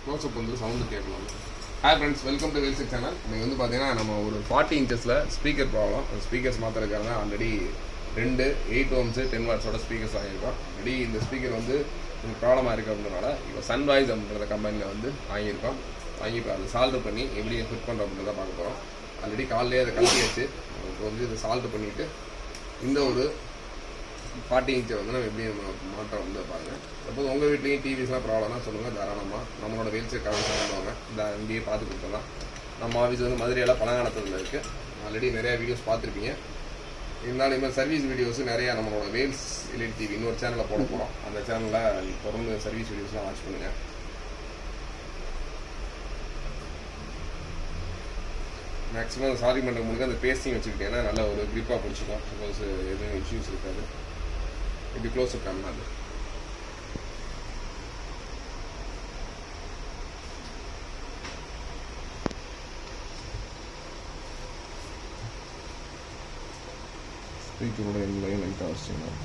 Close-up வந்து sound கேட்கலாம். Hi friends, welcome to வேல்செக் சேனல். இன்றைக்கி வந்து பார்த்தீங்கன்னா நம்ம ஒரு 40 இன்ச்சஸில் ஸ்பீக்கர் ப்ராப்ளம். அந்த ஸ்பீக்கர்ஸ் மாற்றிருக்காங்க. ஆல்ரெடி 2 8 ohms 10 wattsோட ஸ்பீக்கர்ஸ் வாங்கியிருக்கோம். ஆல்ரெடி இந்த ஸ்பீக்கர் வந்து கொஞ்சம் ப்ராப்ளமாக இருக்குது அப்படின்றனால இப்போ சன்வாய்ஸ் அப்படின்ற கம்பெனியில் வந்து வாங்கியிருக்கோம். வாங்கி இப்போ அதை சால்வ் பண்ணி எப்படி ஃபிட் பண்ணுறோம் அப்படின்றத பார்க்க போகிறோம். ஆல்ரெடி காலையிலே அதை கழட்டி வச்சு இப்போ வந்து இதை சால்வ் பண்ணிவிட்டு இந்த ஒரு 40 இன்ச்சை வந்து நம்ம எப்படி மாற்றம் வந்து பாருங்கள். சப்போஸ் உங்கள் வீட்லேயும் டிவிஸ்லாம் ப்ராப்ளம்னா சொல்லுங்கள், தாராளமாக நம்மளோட வேல்செக் ஆஃபீஸ் பண்ணுவாங்க. இந்த இங்கேயே பார்த்து கொடுத்துடலாம். நம்ம ஆஃபீஸ் வந்து மதுரையில் பழங்காலத்தில் இருக்குது. ஆல்ரெடி நிறையா வீடியோஸ் பார்த்துருப்பீங்க. இருந்தாலும் இந்த சர்வீஸ் வீடியோஸ் நிறையா நம்மளோட வேல்ஸ் எல்இடி டிவி இன்னொரு சேனலில் போட போகிறோம். அந்த சேனலில் தொடர்ந்து சர்வீஸ் வீடியோஸ்லாம் வாட்ச் பண்ணுங்கள். மேக்ஸிமம் சாரி பண்ணுற முடிஞ்சு அந்த பேஸ்டிங் வச்சுக்கிட்டேன்னா நல்ல ஒரு க்ரிப்பாக பிடிச்சிக்கும். சப்போஸ் எதுவும் இஷ்யூஸ் இருக்காது. இப்படி க்ளோஸ் அப் காமினா அது ஸ்பீக்கரோட எண்ணையும் லைட்டாக வச்சுக்கணும்.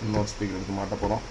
இன்னொரு ஸ்பீக்கர் எடுத்து மாட்ட போகிறோம்.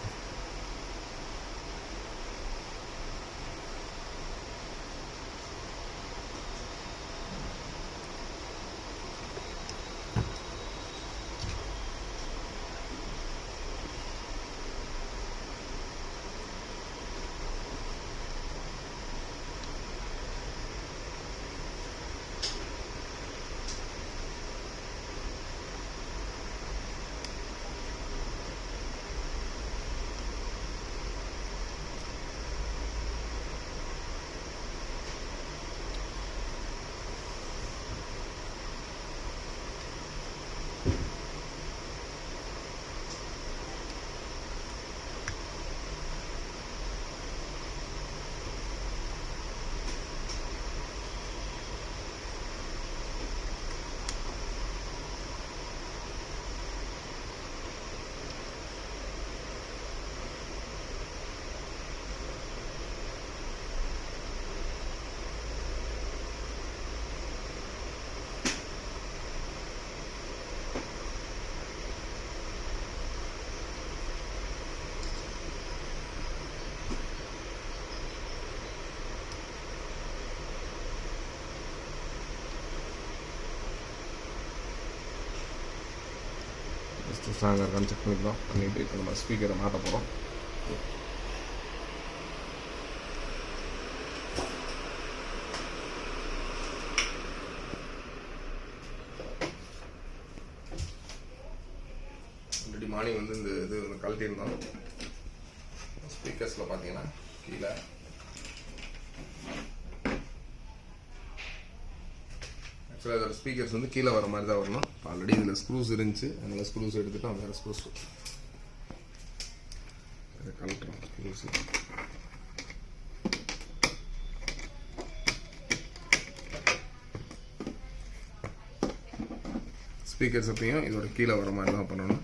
ஸ்ட்ராங்காக இருக்கான்னு செக் பண்ணிக்கலாம். பண்ணிவிட்டு இப்போ நம்ம ஸ்பீக்கரை மாட்ட போகிறோம். ஆல்ரெடி மார்னிங் வந்து இந்த இது கழட்டியிருந்தோம். ஸ்பீக்கர்ஸில் பார்த்தீங்கன்னா கீழே ஆக்சுவலாக இதோட ஸ்பீக்கர்ஸ் வந்து கீழே வர மாதிரி தான் வரணும். ஆல்ரெடி இதில் ஸ்க்ரூஸ் இருந்துச்சு, அதனால் ஸ்க்ரூஸ் எடுத்துகிட்டு வேறு ஸ்க்ரூஸ் கலட்டுறோம். ஸ்க்ரூஸ் ஸ்பீக்கர்ஸ் அப்பையும் இதோட கீழே வர மாதிரி தான் பண்ணணும்.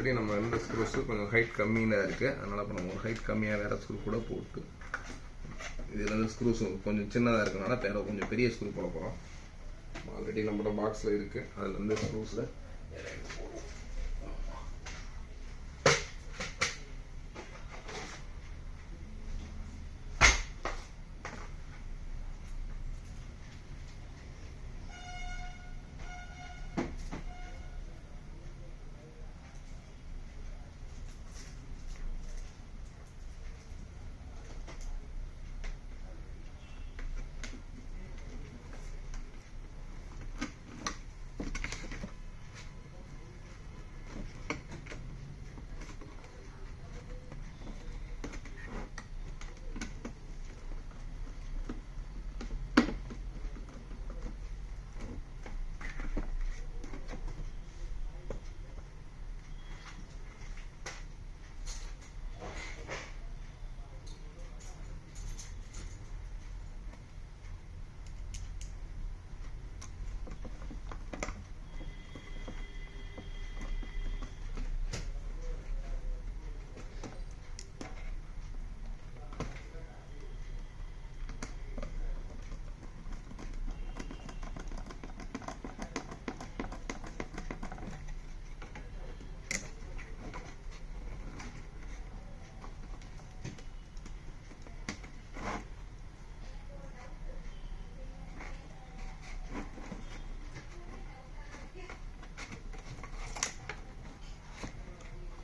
ஆல்ரெடி நம்ம ரெண்டு ஸ்க்ரூஸு கொஞ்சம் ஹைட் கம்மியாக இருக்குது. அதனால் இப்போ நம்ம ஒரு ஹைட் கம்மியாக வேறு ஸ்க்ரூ கூட போட்டு இதில் வந்து ஸ்க்ரூஸ் கொஞ்சம் சின்னதாக இருக்கனால வேறு கொஞ்சம் பெரிய ஸ்க்ரூ போட போகிறோம். ஆல்ரெடி நம்மளோட பாக்ஸில் இருக்குது. அதில் வந்து ஸ்க்ரூஸில்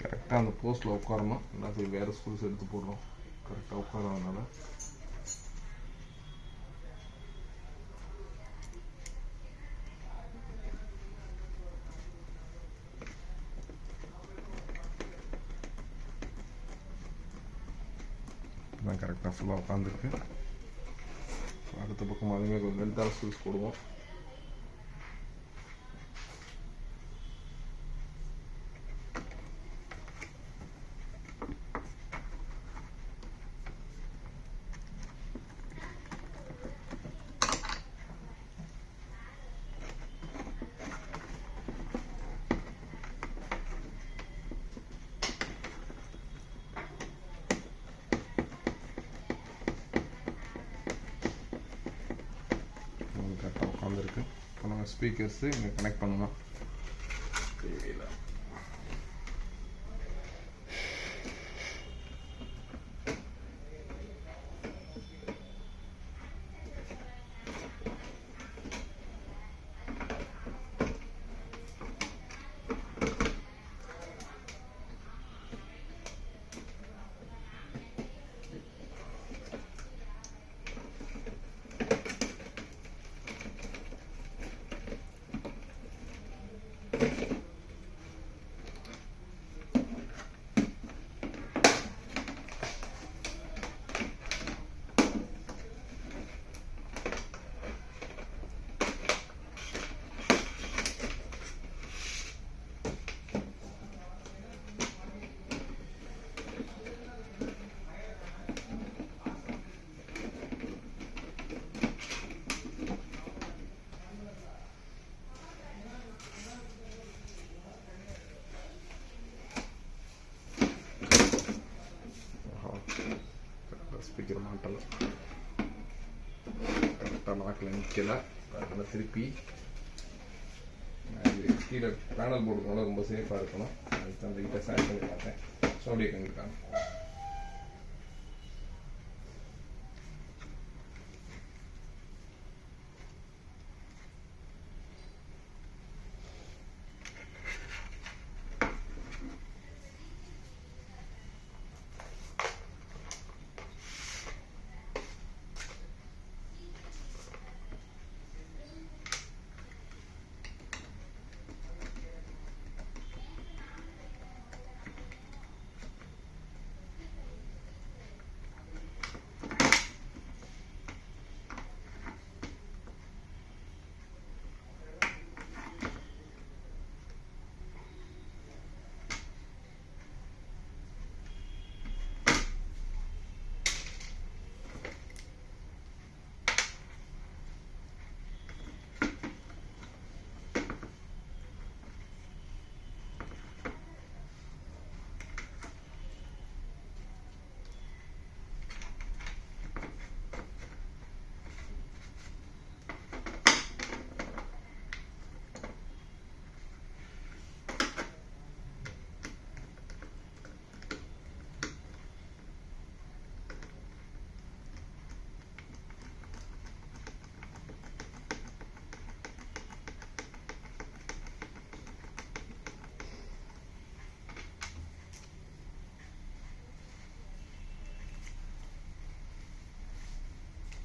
கரெக்டாக அந்த போஸ்ட்டில் உட்காரணும். எல்லாத்தையும் வேறு ஸ்க்ரூஸ் எடுத்து போடுறோம். கரெக்டாக உட்காராதனால தான் கரெக்டாக ஃபுல்லாக உட்காந்துருக்கு. அடுத்த பக்கம் அதுவே கொஞ்சம் லென்த்தான ஸ்க்ரூஸ் போடுவோம். கரெக்டாக உட்காந்துருக்கு. இப்போ நம்ம ஸ்பீக்கர்ஸு இங்கே கனெக்ட் பண்ணணும். ஸ்பீக்கர் மாட்டலை, கரெக்டாக நாக்கில் நிற்கலை. அதனால் திருப்பி கீழே பேனல் போடுறதுனால ரொம்ப சேஃபாக இருக்கணும். அதுக்கு அந்த கிட்ட சேட் பண்ணி பார்த்தேன். ஸோ அப்படியே கண்டிப்பாங்க.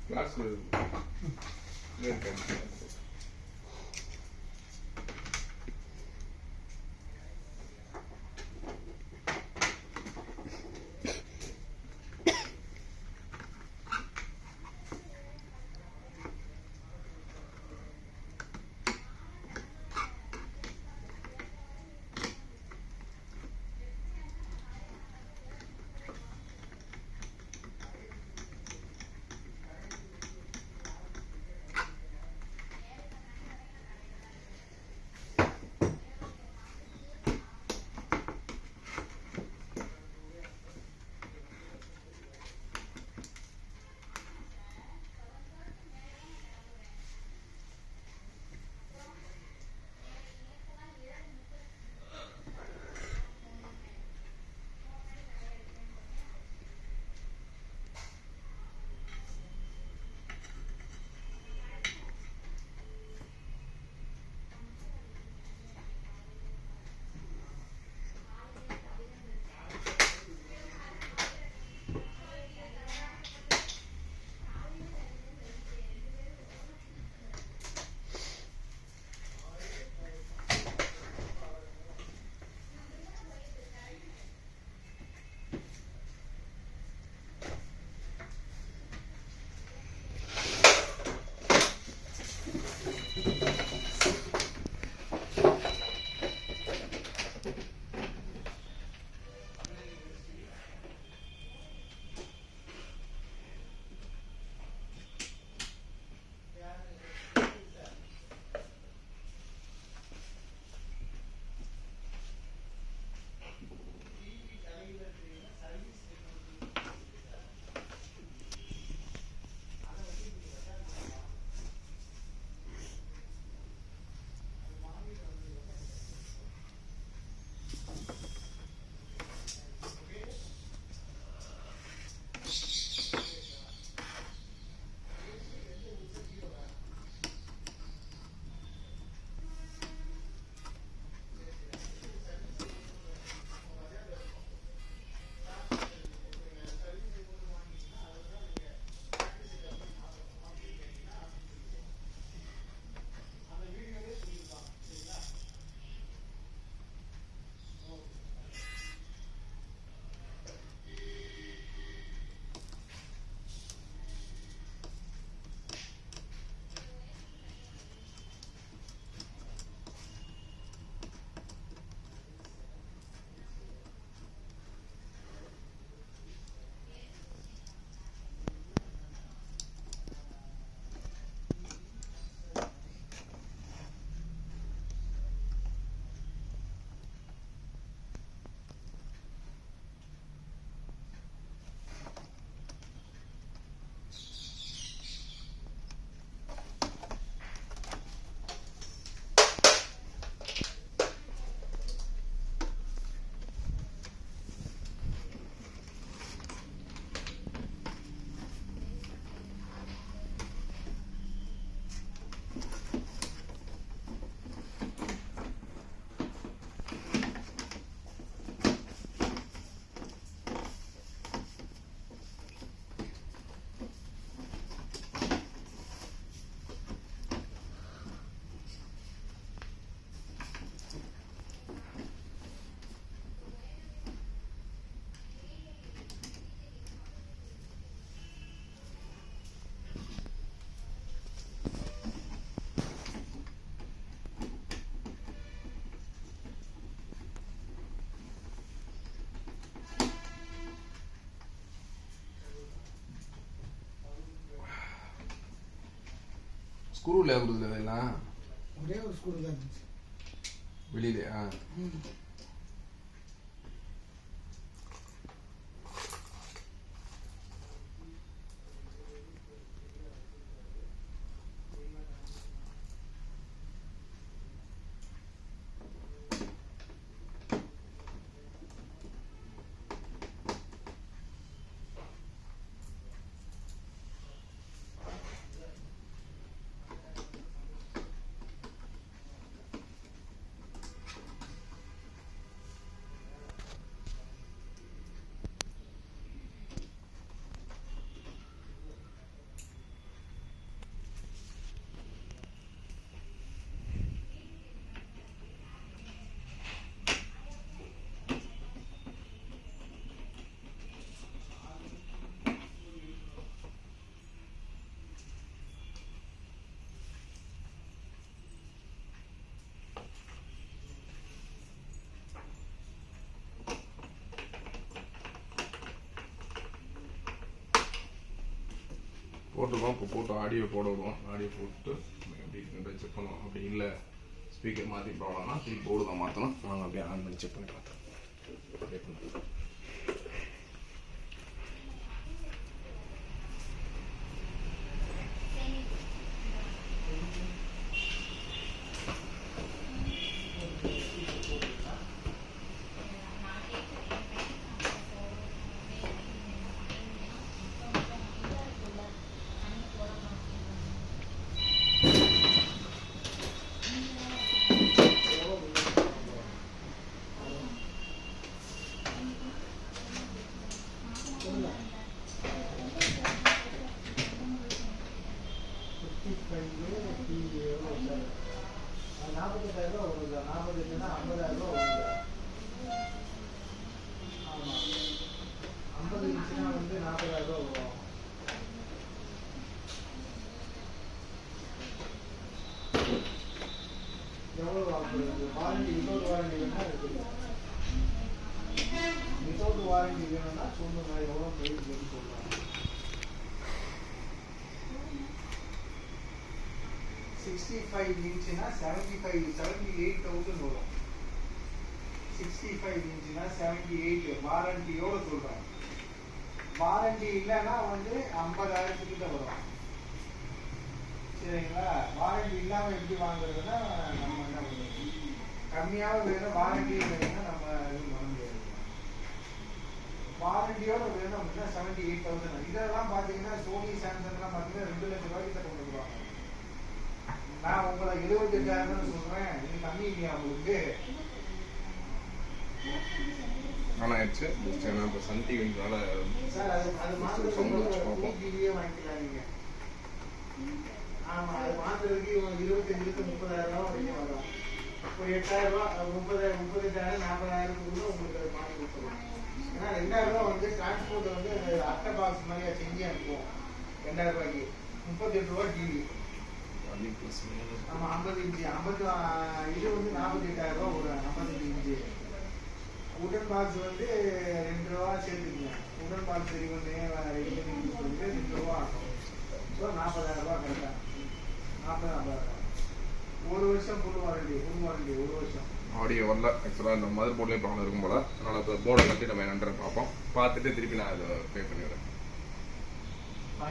கிளாஸ் ஸ்க்ரூல கொடுக்குறது எல்லாம் ஒரே ஒரு ஸ்க்ரூ தான் இருந்துச்சு வெளியிலயா? போட்டுருக்கோம். இப்போ போட்டு ஆடியோ போட விடுவோம். ஆடியோ போட்டு எப்படி இருக்குன்ற செக் பண்ணுவோம். அப்படி இல்லை ஸ்பீக்கர் மாற்றி ப்ராப்ளம்னா திருப்பி போர்டு தான் மாற்றணும். வாங்க அப்படியே ஆன் பண்ணி செக் பண்ணி பார்த்தோம். வாரண்டி வித்தவுட் வாரண்டி வேணா இருக்குது. வித்தவுட் வாரண்டி வேணும்னா சொல்லுங்க எவ்வளோ பிரைஸ் சொல்லலாம். 65 இன்ச்சுனா 78,000 வரும். 65 இன்ச்சுனா 78 வாரண்டியோட சொல்றேன். வாரண்டி இல்லைன்னா வந்து 50,000 கிட்ட வரும். சரிங்களா? வாரண்டி இல்லாமல் எப்படி வாங்குறதுன்னா நம்ம என்ன பண்ணுவோம், கம்மியாக வேணும் வாரண்டி வேணும்னா நம்ம எதுவும் பண்ண முடியாது. வாரண்டியோட வேணும் அப்படின்னா 78,000. இதெல்லாம் பார்த்தீங்கன்னா சோனி சாம்சங்லாம் பார்த்தீங்கன்னா 2 லட்சம் ரூபாய்க்கு கொண்டு வந்துருவாங்க. நான் உங்களை 75,000 சொல்றேன், இது கம்மி இல்லையா உங்களுக்கு? ஆனாயிடுச்சு. இப்போ சன் டிவினால சார் அது மாத்திரம் டிவியே வாங்கிக்கலாம் நீங்க. ஆமா, அது மாத்திரத்துக்கு 25,000 30,000 ரூபா வரைக்கும் வரும். ஒரு 8,000 ரூபா 38,000 40,000 உங்களுக்கு அதை மாற்றி கொடுத்துருவோம். ஏன்னா 2,000 ரூபா வந்து டிரான்ஸ்போர்ட் வந்து அட்டை பாக்ஸ் மாதிரியா செஞ்சு அனுப்புவோம். 2,000 ரூபாய்க்கு 38 ரூபா டிவி. ஆமா, 50 இன்ச்சு 50 இது வந்து 48,000 ரூபா ஒரு 55 இன்ச்சு. உடன் பாக்ஸ் வந்து 2 ரூபா சேர்த்துக்குங்க. உடன் பாக்ஸ் ரெடி பண்ணி ரெடி பண்ணி கொடுத்து 2 ரூபா ஆகும். ஸோ 40,000 ரூபா கரெக்டாக 40,000. ஒரு வருஷம் ஃபுல் வாரண்டி 1 வருஷம். ஆடியோ வரல. ஆக்சுவலாக இந்த மதர் போர்ட்லேயே ப்ராப்ளம் இருக்கும் போல. அதனால் இப்போ போர்டை கட்டி நம்ம என்னன்றதை பார்ப்போம். பார்த்துட்டு திருப்பி நான் அதை பே பண்ணிவிடுறேன்.